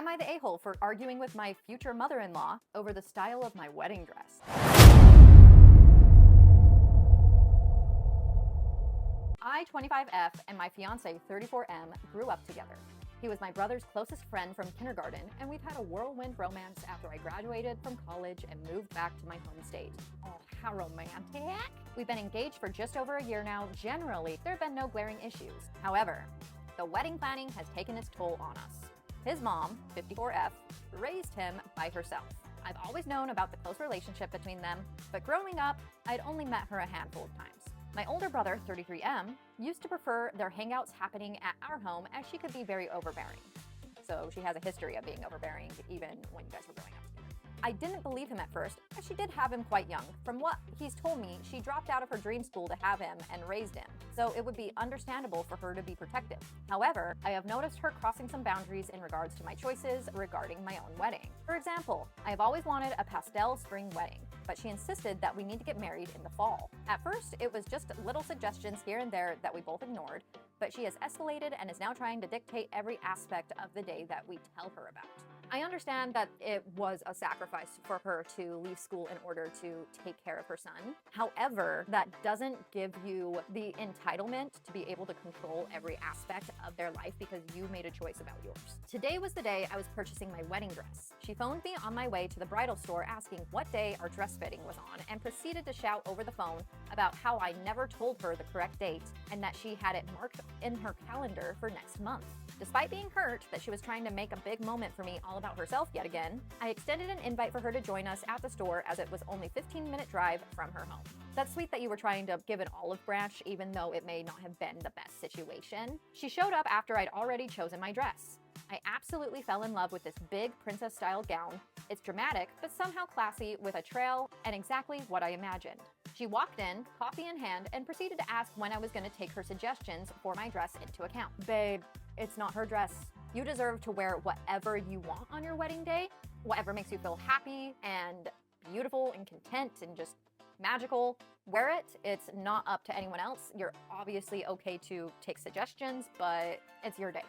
Am I the a-hole for arguing with my future mother-in-law over the style of my wedding dress? I, 25F, and my fiance, 34M, grew up together. He was my brother's closest friend from kindergarten, and we've had a whirlwind romance after I graduated from college and moved back to my home state. Oh, how romantic! We've been engaged for just over a year now. Generally, there have been no glaring issues. However, the wedding planning has taken its toll on us. His mom, 54F, raised him by herself. I've always known about the close relationship between them, but growing up, I'd only met her a handful of times. My older brother, 33M, used to prefer their hangouts happening at our home as she could be very overbearing. So she has a history of being overbearing even when you guys were growing up. I didn't believe him at first, as she did have him quite young. From what he's told me, she dropped out of her dream school to have him and raised him, so it would be understandable for her to be protective. However, I have noticed her crossing some boundaries in regards to my choices regarding my own wedding. For example, I have always wanted a pastel spring wedding, but she insisted that we need to get married in the fall. At first, it was just little suggestions here and there that we both ignored, but she has escalated and is now trying to dictate every aspect of the day that we tell her about. I understand that it was a sacrifice for her to leave school in order to take care of her son. However, that doesn't give you the entitlement to be able to control every aspect of their life because you made a choice about yours. Today was the day I was purchasing my wedding dress. She phoned me on my way to the bridal store asking what day our dress fitting was on and proceeded to shout over the phone about how I never told her the correct date and that she had it marked in her calendar for next month. Despite being hurt that she was trying to make a big moment for me all about herself yet again, I extended an invite for her to join us at the store as it was only a 15-minute drive from her home. That's sweet that you were trying to give an olive branch even though it may not have been the best situation. She showed up after I'd already chosen my dress. I absolutely fell in love with this big princess-style gown. It's dramatic, but somehow classy with a trail and exactly what I imagined. She walked in, coffee in hand, and proceeded to ask when I was going to take her suggestions for my dress into account. Babe, it's not her dress. You deserve to wear whatever you want on your wedding day, whatever makes you feel happy and beautiful and content and just magical. Wear it. It's not up to anyone else. You're obviously okay to take suggestions, but it's your day.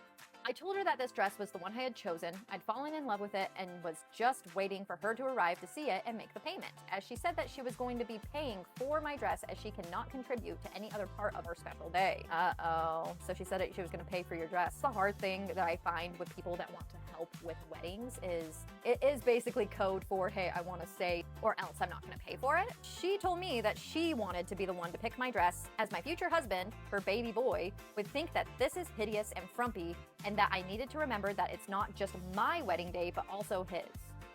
I told her that this dress was the one I had chosen. I'd fallen in love with it and was just waiting for her to arrive to see it and make the payment, as she said that she was going to be paying for my dress as she cannot contribute to any other part of our special day. Uh-oh. So she said that she was going to pay for your dress. The hard thing that I find with people that want to help with weddings is it is basically code for, hey, I want to say, or else I'm not going to pay for it. She told me that she wanted to be the one to pick my dress, as my future husband, her baby boy, would think that this is hideous and frumpy and that I needed to remember that it's not just my wedding day, but also his.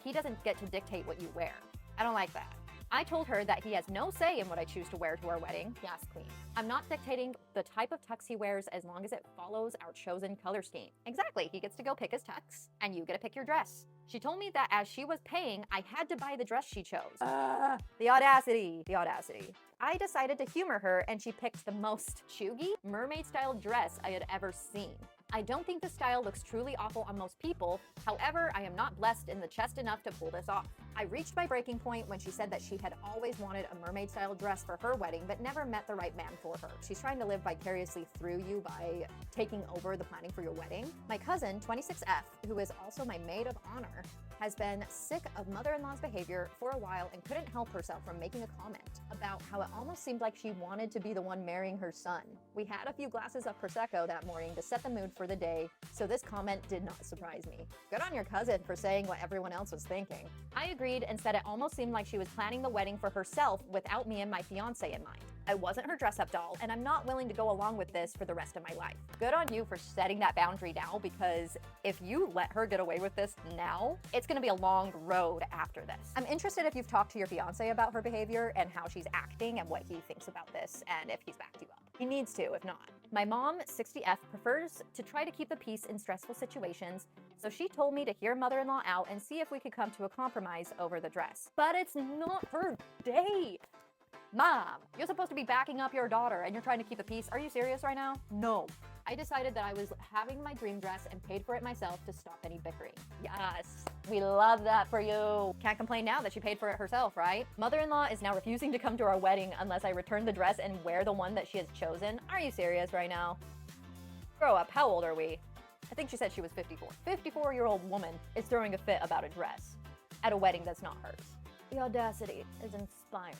He doesn't get to dictate what you wear. I don't like that. I told her that he has no say in what I choose to wear to our wedding. Yes, queen. I'm not dictating the type of tux he wears as long as it follows our chosen color scheme. Exactly, he gets to go pick his tux, and you get to pick your dress. She told me that as she was paying, I had to buy the dress she chose. The audacity, the audacity. I decided to humor her, and she picked the most chuggy, mermaid-style dress I had ever seen. I don't think the style looks truly awful on most people. However, I am not blessed in the chest enough to pull this off. I reached my breaking point when she said that she had always wanted a mermaid-style dress for her wedding, but never met the right man for her. She's trying to live vicariously through you by taking over the planning for your wedding. My cousin, 26F, who is also my maid of honor, has been sick of mother-in-law's behavior for a while and couldn't help herself from making a comment about how it almost seemed like she wanted to be the one marrying her son. We had a few glasses of Prosecco that morning to set the mood for the day, so this comment did not surprise me. Good on your cousin for saying what everyone else was thinking. I agreed and said it almost seemed like she was planning the wedding for herself without me and my fiance in mind. I wasn't her dress-up doll, and I'm not willing to go along with this for the rest of my life. Good on you for setting that boundary now, because if you let her get away with this now, it's gonna be a long road after this. I'm interested if you've talked to your fiance about her behavior and how she's acting and what he thinks about this, and if he's backed you up. He needs to, if not. My mom, 60F, prefers to try to keep the peace in stressful situations, so she told me to hear mother-in-law out and see if we could come to a compromise over the dress. But it's not her day. Mom, you're supposed to be backing up your daughter and you're trying to keep the peace. Are you serious right now? No. I decided that I was having my dream dress and paid for it myself to stop any bickering. Yes, we love that for you. Can't complain now that she paid for it herself, right? Mother-in-law is now refusing to come to our wedding unless I return the dress and wear the one that she has chosen. Are you serious right now? Grow up, how old are we? I think she said she was 54. 54-year-old woman is throwing a fit about a dress at a wedding that's not hers. The audacity is inspiring.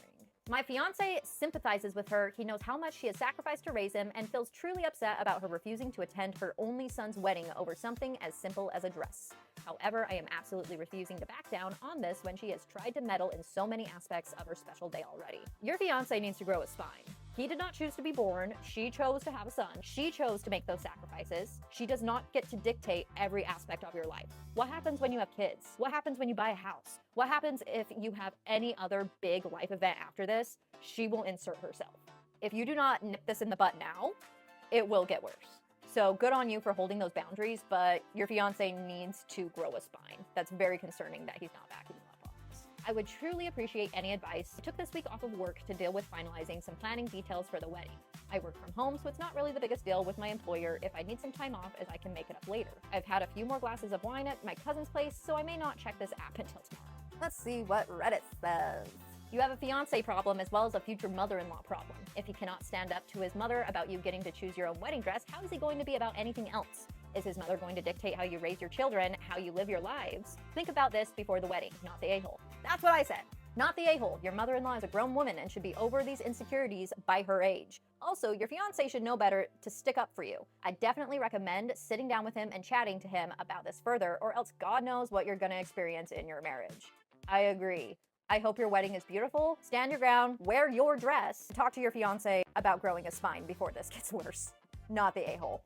My fiance sympathizes with her. He knows how much she has sacrificed to raise him and feels truly upset about her refusing to attend her only son's wedding over something as simple as a dress. However, I am absolutely refusing to back down on this when she has tried to meddle in so many aspects of her special day already. Your fiance needs to grow a spine. He did not choose to be born. She chose to have a son. She chose to make those sacrifices. She does not get to dictate every aspect of your life. What happens when you have kids? What happens when you buy a house? What happens if you have any other big life event after this? She will insert herself. If you do not nip this in the butt now, it will get worse. So good on you for holding those boundaries, but your fiance needs to grow a spine. That's very concerning that he's not backing you up on this. I would truly appreciate any advice. I took this week off of work to deal with finalizing some planning details for the wedding. I work from home, so it's not really the biggest deal with my employer if I need some time off, as I can make it up later. I've had a few more glasses of wine at my cousin's place, so I may not check this app until tomorrow. Let's see what Reddit says. You have a fiancé problem as well as a future mother-in-law problem. If he cannot stand up to his mother about you getting to choose your own wedding dress, how is he going to be about anything else? Is his mother going to dictate how you raise your children, how you live your lives? Think about this before the wedding, not the a-hole. That's what I said. Not the a-hole. Your mother-in-law is a grown woman and should be over these insecurities by her age. Also, your fiancé should know better to stick up for you. I definitely recommend sitting down with him and chatting to him about this further, or else God knows what you're going to experience in your marriage. I agree. I hope your wedding is beautiful. Stand your ground, wear your dress, talk to your fiancé about growing a spine before this gets worse. Not the a-hole.